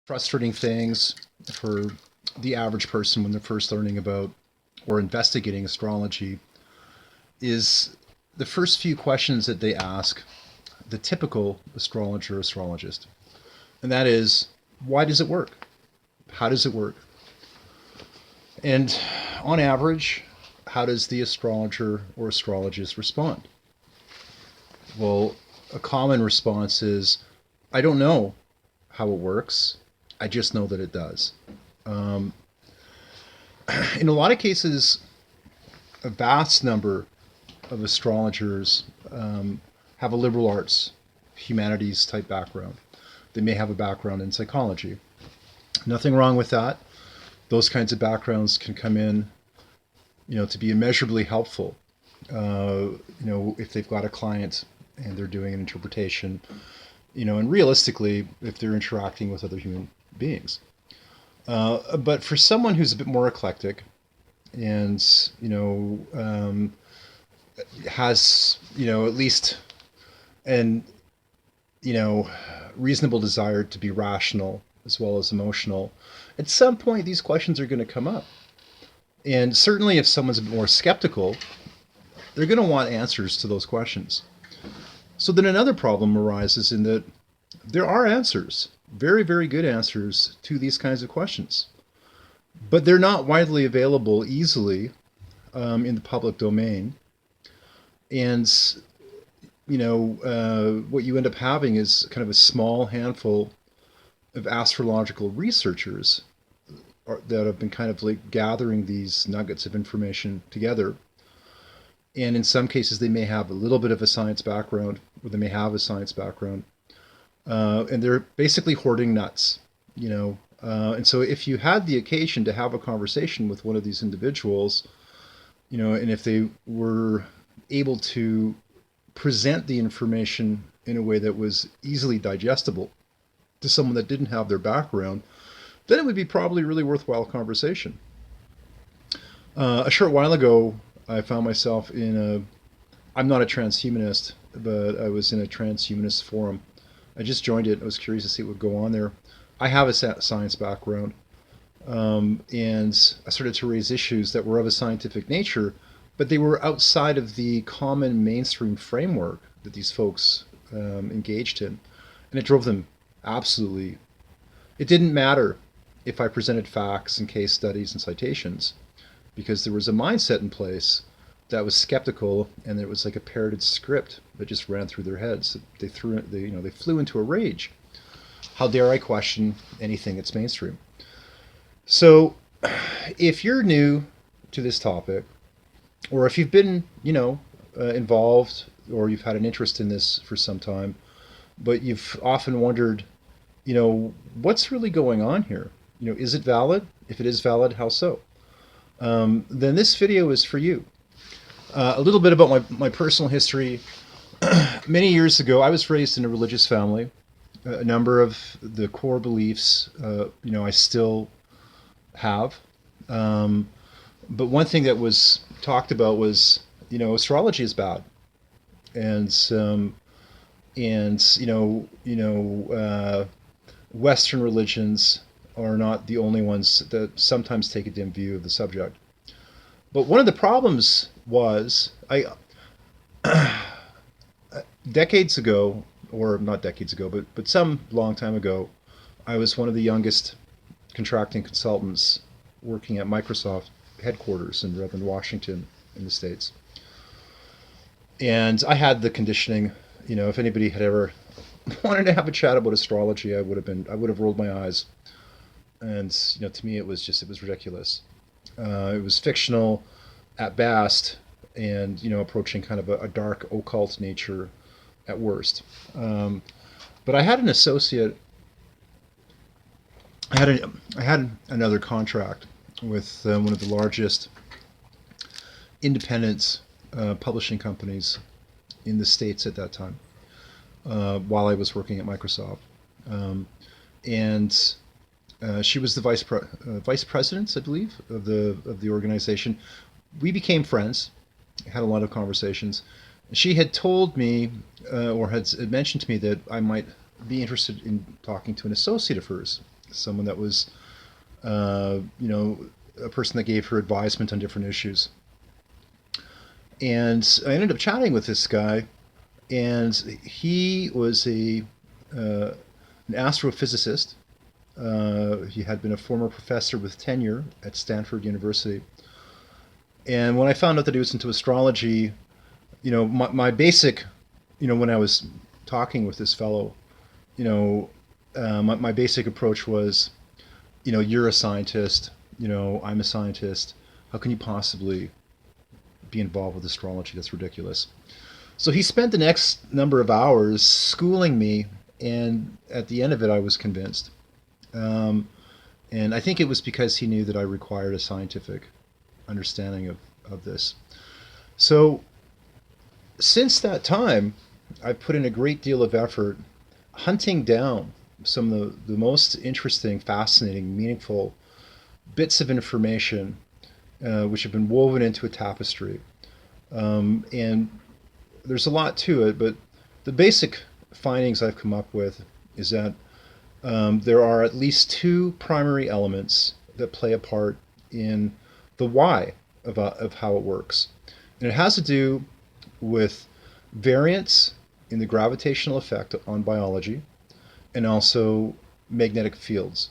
frustrating things for the average person when they're first learning about or investigating astrology is the first few questions that they ask the typical astrologer or astrologist. And that is, why does it work? How does it work? And on average, how does the astrologer or astrologist respond? Well, a common response is, I don't know how it works. I just know that it does. Um, in a lot of cases, a vast number of astrologers have a liberal arts, humanities type background. They may have a background in psychology. Nothing wrong with that. Those kinds of backgrounds can come in, to be immeasurably helpful. If they've got a client and they're doing an interpretation, and realistically, if they're interacting with other human beings. But for someone who's a bit more eclectic and, has, at least an, reasonable desire to be rational as well as emotional, at some point these questions are going to come up. And certainly if someone's a bit more skeptical, they're going to want answers to those questions. So then another problem arises in that there are answers, very, very good answers to these kinds of questions, but they're not widely available easily in the public domain. And, what you end up having is kind of a small handful of astrological researchers that have been kind of like gathering these nuggets of information together. And in some cases, they may have a little bit of a science background, or they may have a science background. And they're basically hoarding nuts. And so if you had the occasion to have a conversation with one of these individuals, and if they were able to present the information in a way that was easily digestible to someone that didn't have their background, then it would be probably a really worthwhile conversation. A short while ago, I found myself I'm not a transhumanist, but I was in a transhumanist forum. I just joined it. I was curious to see what would go on there. I have a science background, and I started to raise issues that were of a scientific nature, but they were outside of the common mainstream framework that these folks engaged in. And it drove them absolutely. It didn't matter if I presented facts and case studies and citations, because there was a mindset in place that was skeptical, and it was like a parroted script that just ran through their heads. They flew into a rage. How dare I question anything that's mainstream? So, if you're new to this topic, or if you've been, involved, or you've had an interest in this for some time, but you've often wondered, what's really going on here? Is it valid? If it is valid, how so? Then this video is for you. A little bit about my personal history. Many years ago, I was raised in a religious family. A number of the core beliefs, I still have. But one thing that was talked about was, astrology is bad, and Western religions are not the only ones that sometimes take a dim view of the subject. But one of the problems was, decades ago, or not decades ago, but some long time ago, I was one of the youngest contracting consultants working at Microsoft headquarters in Redmond, Washington, in the States. And I had the conditioning, if anybody had ever wanted to have a chat about astrology, I would have rolled my eyes. And, to me, it was ridiculous. It was fictional at best, and, approaching kind of a dark occult nature at worst. But I had an associate. I had another contract with one of the largest independent publishing companies in the States at that time, while I was working at Microsoft. And she was the vice president, I believe, of the organization. We became friends, had a lot of conversations. She had told me, or had mentioned to me, that I might be interested in talking to an associate of hers someone that was, you know, a person that gave her advisement on different issues. And I ended up chatting with this guy, and he was an astrophysicist. He had been a former professor with tenure at Stanford University. And when I found out that he was into astrology, my basic, when I was talking with this fellow, my basic approach was, you're a scientist, I'm a scientist. How can you possibly be involved with astrology? That's ridiculous. So he spent the next number of hours schooling me, and at the end of it, I was convinced. Um, and I think it was because he knew that I required a scientific understanding of this. So since that time, I've put in a great deal of effort hunting down some of the most interesting, fascinating, meaningful bits of information which have been woven into a tapestry. And there's a lot to it, but the basic findings I've come up with is that there are at least two primary elements that play a part in the why of how it works. And it has to do with variance in the gravitational effect on biology and also magnetic fields.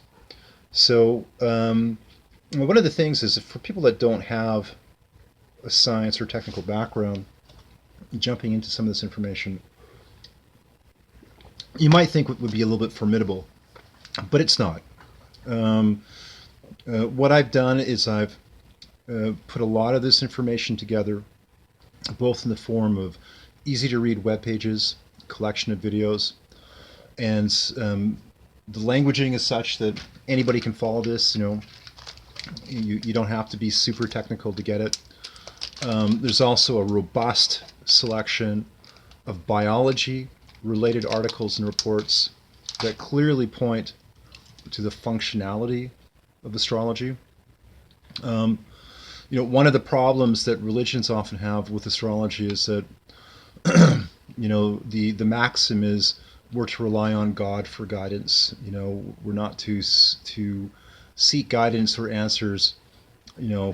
So, one of the things is for people that don't have a science or technical background, jumping into some of this information, you might think it would be a little bit formidable, but it's not. Um, what I've done is I've put a lot of this information together, both in the form of easy to read web pages, collection of videos, and the languaging is such that anybody can follow this. You don't have to be super technical to get it. There's also a robust selection of biology related articles and reports that clearly point to the functionality of astrology. One of the problems that religions often have with astrology is that the maxim is we're to rely on God for guidance. We're not to seek guidance or answers,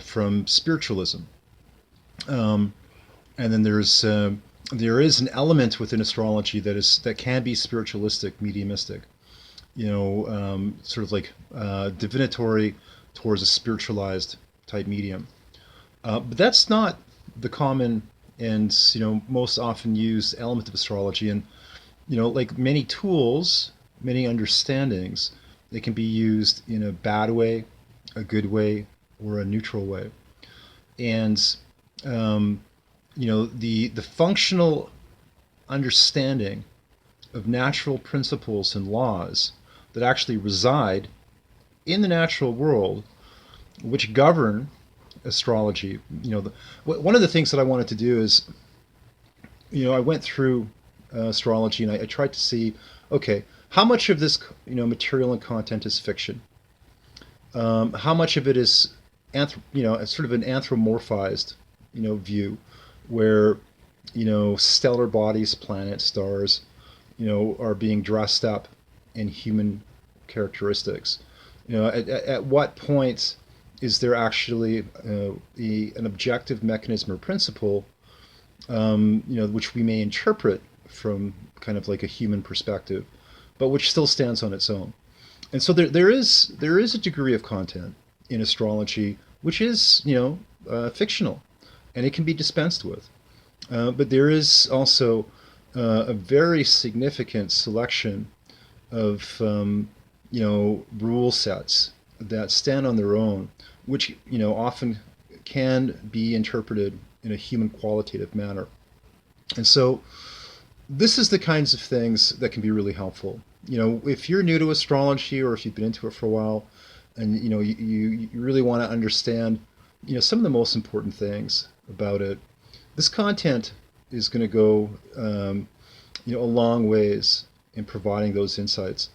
from spiritualism. And then there is an element within astrology that can be spiritualistic, mediumistic. Sort of like divinatory towards a spiritualized type medium. But that's not the common and most often used element of astrology. And like many tools, many understandings, they can be used in a bad way, a good way, or a neutral way. And the functional understanding of natural principles and laws that actually reside in the natural world, which govern astrology. One of the things that I wanted to do is, I went through astrology and I tried to see, okay, how much of this material and content is fiction? How much of it is sort of an anthropomorphized view, where stellar bodies, planets, stars, are being dressed up in human characteristics. At what point is there actually an objective mechanism or principle, which we may interpret from kind of like a human perspective, but which still stands on its own. And so there is a degree of content in astrology which is fictional, and it can be dispensed with. But there is also a very significant selection of rule sets that stand on their own, which often can be interpreted in a human qualitative manner. And so this is the kinds of things that can be really helpful. If you're new to astrology, or if you've been into it for a while, and you really want to understand some of the most important things about it, this content is going to go a long ways in providing those insights.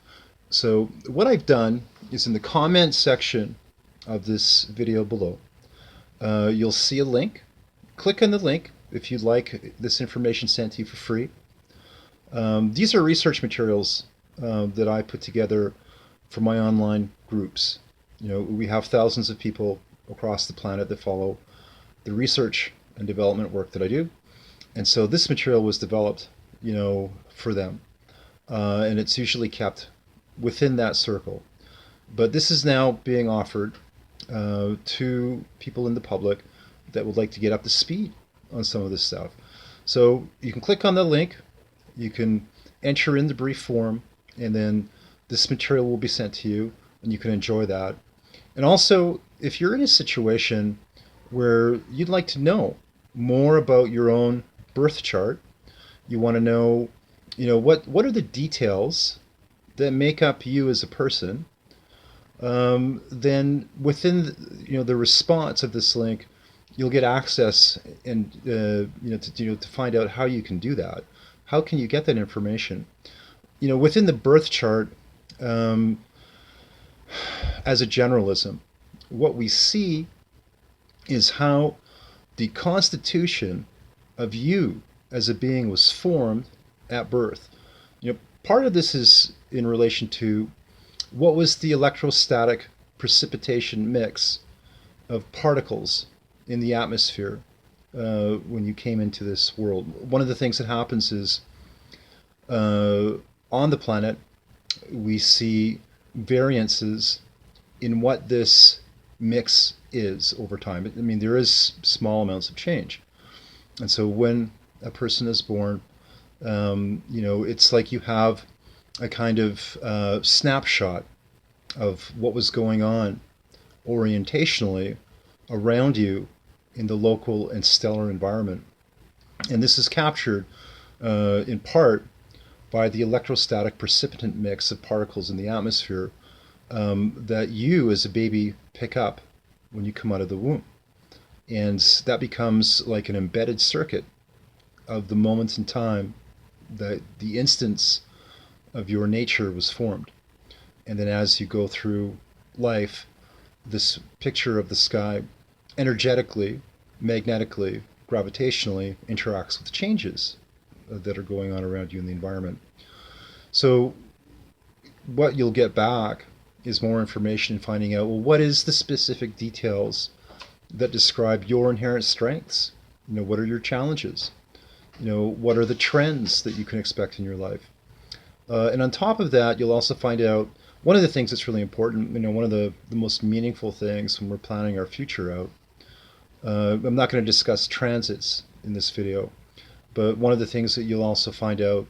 So what I've done is, in the comment section of this video below, you'll see a link. Click on the link if you'd like this information sent to you for free. These are research materials that I put together for my online groups. We have thousands of people across the planet that follow the research and development work that I do. And so this material was developed, for them. And it's usually kept within that circle. But this is now being offered to people in the public that would like to get up to speed on some of this stuff. So you can click on the link, you can enter in the brief form, and then this material will be sent to you, and you can enjoy that. And also, if you're in a situation where you'd like to know more about your own birth chart, you want to know, what are the details that make up you as a person, then within the response of this link, you'll get access and to find out how you can do that. How can you get that information? Within the birth chart, as a generalism, what we see is how the constitution of you as a being was formed at birth. Part of this is in relation to what was the electrostatic precipitation mix of particles in the atmosphere when you came into this world. One of the things that happens is on the planet, we see variances in what this mix is over time. I mean, there is small amounts of change. And so when a person is born, it's like you have a kind of snapshot of what was going on orientationally around you in the local and stellar environment. And this is captured in part by the electrostatic precipitant mix of particles in the atmosphere that you as a baby pick up when you come out of the womb. And that becomes like an embedded circuit of the moment in time that the instance of your nature was formed. And then as you go through life, this picture of the sky energetically, magnetically, gravitationally interacts with changes that are going on around you in the environment. So what you'll get back is more information finding out, well, what is the specific details that describe your inherent strengths? What are your challenges? What are the trends that you can expect in your life? And on top of that, you'll also find out one of the things that's really important, one of the most meaningful things when we're planning our future out. I'm not going to discuss transits in this video, but one of the things that you'll also find out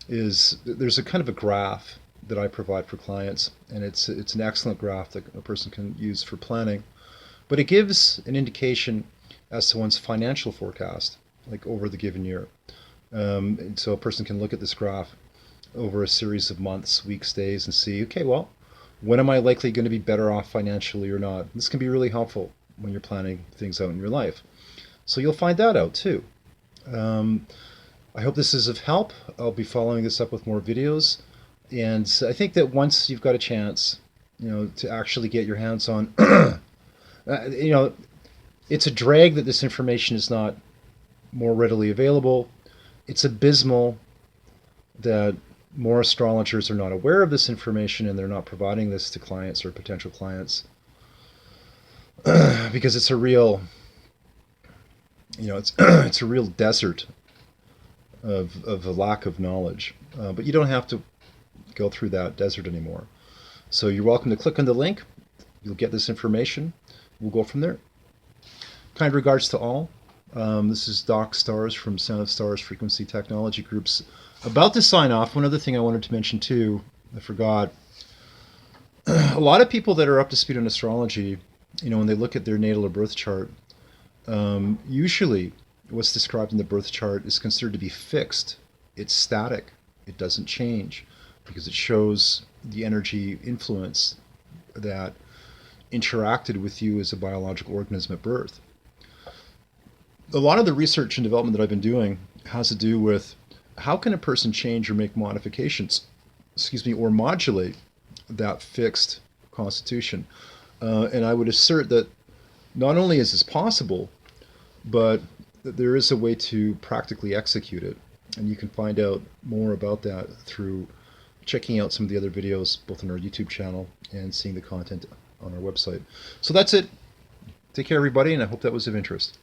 is there's a kind of a graph that I provide for clients, and it's an excellent graph that a person can use for planning. But it gives an indication as to one's financial forecast, like over the given year. And so a person can look at this graph over a series of months, weeks, days, and see, okay, well, when am I likely going to be better off financially or not? This can be really helpful when you're planning things out in your life. So you'll find that out too. I hope this is of help. I'll be following this up with more videos. And I think that once you've got a chance, to actually get your hands on, it's a drag that this information is not more readily available. It's abysmal that more astrologers are not aware of this information and they're not providing this to clients or potential clients, because it's a real, it's a real desert of a lack of knowledge. But you don't have to go through that desert anymore. So you're welcome to click on the link. You'll get this information. We'll go from there. Kind regards to all. This is Doc Stars from Sound of Stars Frequency Technology Groups. About to sign off. One other thing I wanted to mention too, I forgot. A lot of people that are up to speed on astrology, when they look at their natal or birth chart, usually what's described in the birth chart is considered to be fixed. It's static. It doesn't change because it shows the energy influence that interacted with you as a biological organism at birth. A lot of the research and development that I've been doing has to do with how can a person change or make modifications, or modulate that fixed constitution. And I would assert that not only is this possible, but that there is a way to practically execute it. And you can find out more about that through checking out some of the other videos both on our YouTube channel and seeing the content on our website. So that's it. Take care, everybody, and I hope that was of interest.